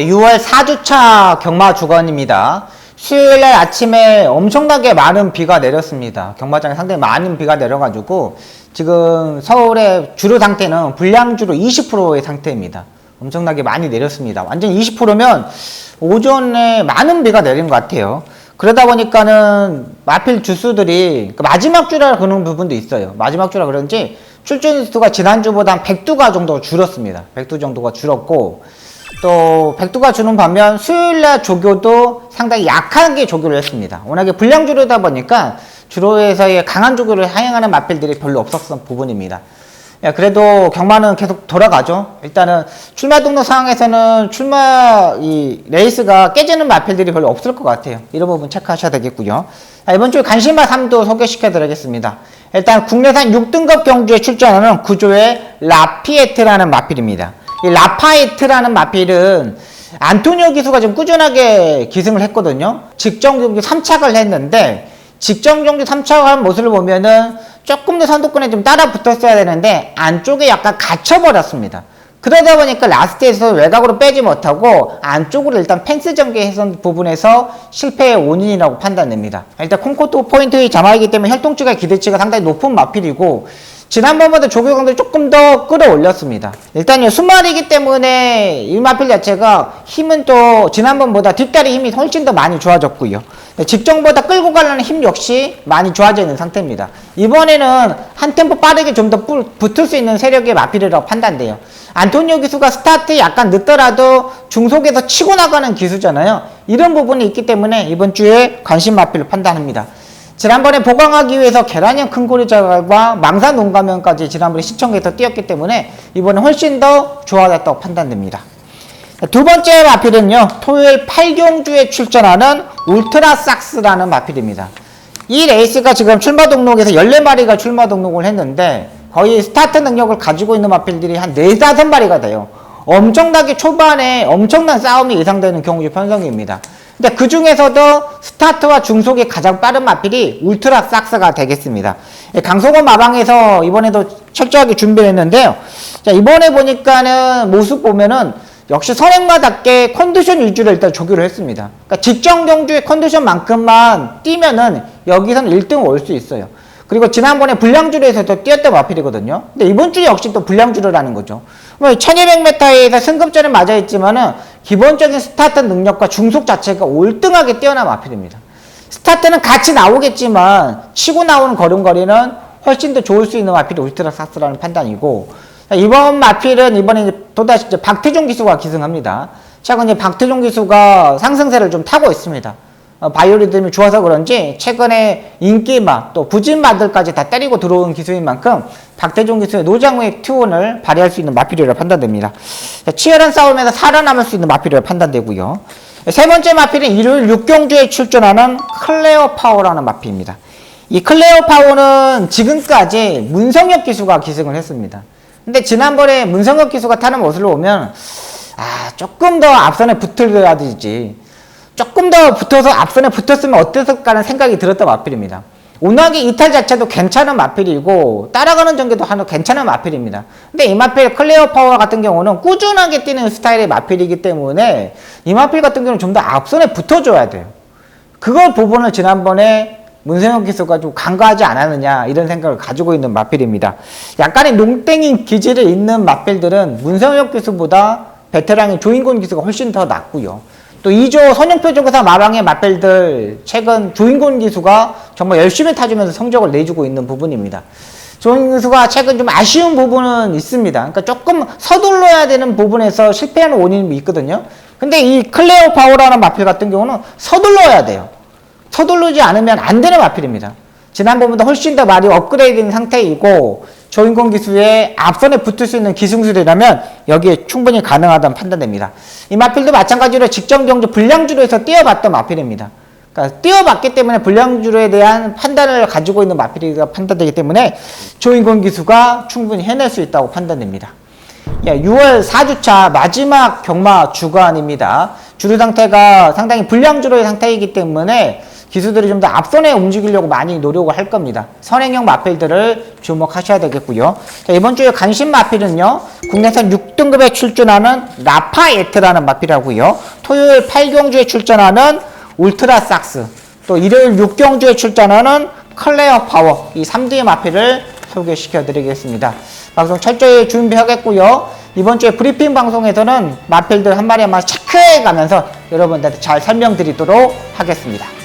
6월 4주차 경마 주간입니다. 수요일날 아침에 엄청나게 많은 비가 내렸습니다. 경마장에 상당히 많은 비가 내려가지고 지금 서울의 주로 상태는 불량주로 20%의 상태입니다. 엄청나게 많이 내렸습니다. 완전 20%면 오전에 많은 비가 내린 것 같아요. 그러다 보니까는 마필 주수들이 마지막 주라 그러는 부분도 있어요. 마지막 주라 그런지 출전 수가 지난주보다 한 100두가 정도 줄었습니다. 100두 정도가 줄었고, 또 100두가 주는 반면 수요일날 조교도 상당히 약하게 조교를 했습니다. 워낙에 불량주로다 보니까 주로에서의 강한 조교를 하행하는 마필들이 별로 없었던 부분입니다. 그래도 경마는 계속 돌아가죠. 일단은 출마 등록 상황에서는 레이스가 깨지는 마필들이 별로 없을 것 같아요. 이런 부분 체크하셔야 되겠고요. 이번 주 관심마 3도 소개시켜 드리겠습니다. 일단 국내산 6등급 경주에 출전하는 구조의 라피에트라는 마필입니다. 이 라파에트라는 마필은 안토니오 기수가 좀 꾸준하게 기승을 했거든요. 직전 경주 3착을 했는데, 직전 경주 3착을 한 모습을 보면은 조금 더 선두권에 좀 따라 붙었어야 되는데 안쪽에 약간 갇혀버렸습니다. 그러다 보니까 라스트에서 외곽으로 빼지 못하고 안쪽으로 일단 펜스 전개했던 부분에서 실패의 원인이라고 판단됩니다. 일단 콩코트 포인트의 자마이기 때문에 혈통치가 기대치가 상당히 높은 마필이고, 지난번보다 조교강도 조금 더 끌어올렸습니다. 일단요, 순말이기 때문에 이 마필 자체가 힘은 또 지난번보다 뒷다리 힘이 훨씬 더 많이 좋아졌고요. 직전보다 끌고 가려는 힘 역시 많이 좋아져 있는 상태입니다. 이번에는 한 템포 빠르게 좀 더 붙을 수 있는 세력의 마필이라고 판단돼요. 안토니오 기수가 스타트 약간 늦더라도 중속에서 치고 나가는 기수잖아요. 이런 부분이 있기 때문에 이번 주에 관심 마필을 판단합니다. 지난번에 보강하기 위해서 계란형 큰고리자갈과 망사 농가면까지 지난번에 시청에서 뛰었기 때문에 이번에 훨씬 더 좋아졌다고 판단됩니다. 두 번째 마필은요, 토요일 8경주에 출전하는 울트라삭스라는 마필입니다. 이 레이스가 지금 출마 등록에서 14마리가 출마 등록을 했는데 거의 스타트 능력을 가지고 있는 마필들이 한 4, 5마리가 돼요. 엄청나게 초반에 엄청난 싸움이 예상되는 경주 편성입니다. 근데 그 중에서도 스타트와 중속이 가장 빠른 마필이 울트라삭스가 되겠습니다. 강소건 마방에서 이번에도 철저하게 준비를 했는데요. 자, 이번에 보니까는 모습 보면은 역시 선행마답게 컨디션 위주로 일단 조교를 했습니다. 그러니까 직전 경주의 컨디션만큼만 뛰면은 여기서는 1등을 올 수 있어요. 그리고 지난번에 불량주로에서도 뛰었던 마필이거든요. 근데 이번 주 역시 또 불량주로라는 거죠. 1200m에서 승급전에 맞아 있지만은 기본적인 스타트 능력과 중속 자체가 올등하게 뛰어난 마필입니다. 스타트는 같이 나오겠지만 치고 나오는 걸음걸이는 훨씬 더 좋을 수 있는 마필이 울트라삭스라는 판단이고, 이번 마필은 이번에 또다시 박태종 기수가 기승합니다. 최근 박태종 기수가 상승세를 좀 타고 있습니다. 바이오리듬이 좋아서 그런지 최근에 인기마 또 부진마들까지 다 때리고 들어온 기수인 만큼 박태종 기수의 노장의 투혼을 발휘할 수 있는 마필이라고 판단됩니다. 치열한 싸움에서 살아남을 수 있는 마필이라고 판단되고요. 세 번째 마필은 일요일 6경주에 출전하는 클레어 파워라는 마필입니다. 이 클레어 파워는 지금까지 문성혁 기수가 기승을 했습니다. 근데 지난번에 문성혁 기수가 타는 모습을 보면 조금 더 앞선에 붙으려야지, 조금 더 붙어서 앞선에 붙었으면 어땠을까라는 생각이 들었던 마필입니다. 워낙에 이탈 자체도 괜찮은 마필이고 따라가는 전개도 괜찮은 마필입니다. 근데 이 마필 클레어 파워 같은 경우는 꾸준하게 뛰는 스타일의 마필이기 때문에 이 마필 같은 경우는 좀 더 앞선에 붙어줘야 돼요. 그걸 부분을 지난번에 문성혁 기수가 좀 간과하지 않았느냐, 이런 생각을 가지고 있는 마필입니다. 약간의 농땡이 기질이 있는 마필들은 문성혁 기수보다 베테랑인 조인곤 기수가 훨씬 더 낫고요. 또 2조 선영표적에서 마방의 마필들 최근 조인곤 기수가 정말 열심히 타주면서 성적을 내주고 있는 부분입니다. 조인곤 기수가 최근 좀 아쉬운 부분은 있습니다. 그러니까 조금 서둘러야 되는 부분에서 실패하는 원인이 있거든요. 근데 이 클레어 파워라는 마필 같은 경우는 서둘러야 돼요. 서두르지 않으면 안 되는 마필입니다. 지난번보다 훨씬 더 많이 업그레이드된 상태이고, 조인공 기수의 앞선에 붙을 수 있는 기승술이라면 여기에 충분히 가능하다는 판단됩니다. 이 마필도 마찬가지로 직전 경주 불량주로에서 뛰어봤던 마필입니다. 그러니까 뛰어봤기 때문에 불량주로에 대한 판단을 가지고 있는 마필이가 판단되기 때문에 조인공 기수가 충분히 해낼 수 있다고 판단됩니다. 6월 4주차 마지막 경마 주간입니다. 주류 상태가 상당히 불량주로의 상태이기 때문에 기수들이 좀 더 앞선에 움직이려고 많이 노력을 할 겁니다. 선행형 마필들을 주목하셔야 되겠고요. 자, 이번 주에 관심 마필은요. 국내선 6등급에 출전하는 라파에트라는 마필하고요. 토요일 8경주에 출전하는 울트라 삭스, 또 일요일 6경주에 출전하는 클레어 파워, 이 3대의 마필을 소개시켜 드리겠습니다. 방송 철저히 준비하겠고요. 이번 주에 브리핑 방송에서는 마필들 한 마리 한 마리 체크해 가면서 여러분들한테 잘 설명드리도록 하겠습니다.